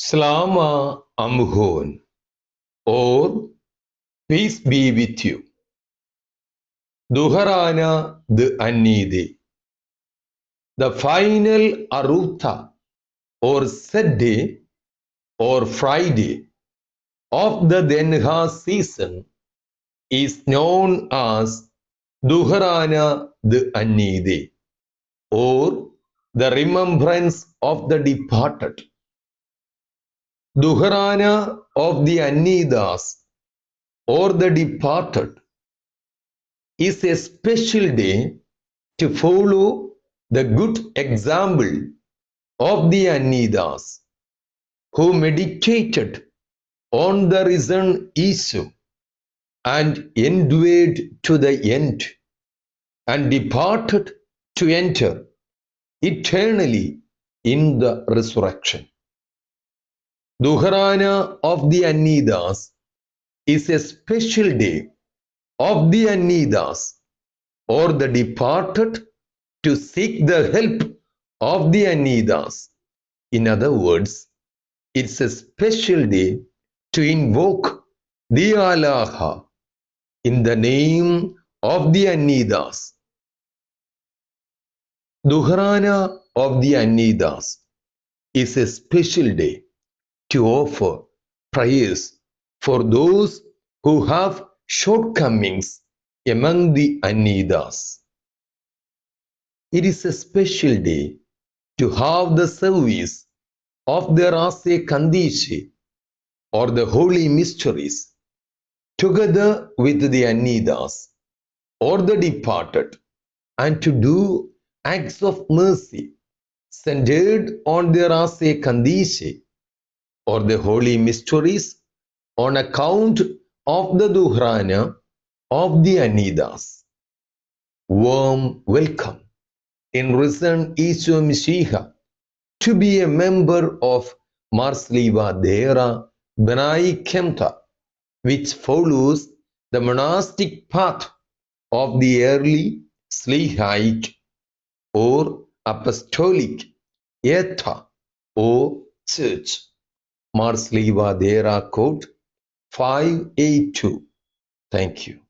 Slama Amhon, or peace be with you. Duharana the Annide. The final Arutha or Saturday or Friday of the Denha season is known as Duharana the Annide, or the remembrance of the departed. Duharana of the Annidas or the departed is a special day to follow the good example of the Annidas who meditated on the risen Isu and endured to the end and departed to enter eternally in the resurrection. Duharana of the Annidas is a special day of the Annidas or the departed to seek the help of the Annidas. In other words, it's a special day to invoke the Alaha in the name of the Annidas. Duharana of the Annidas is a special day to offer prayers for those who have shortcomings among the Annidas. It is a special day to have the service of the Rase Kandishi or the holy mysteries together with the Annidas or the departed, and to do acts of mercy centered on the Rase Kandishi or the holy mysteries on account of the Duhrana of the Annidas. Warm welcome in risen Isha Mashiach to be a member of Marsliva Dera Benai Kemta, which follows the monastic path of the early Slihite or Apostolic Etha or Church. Marsliva Dera Code 582. Thank you.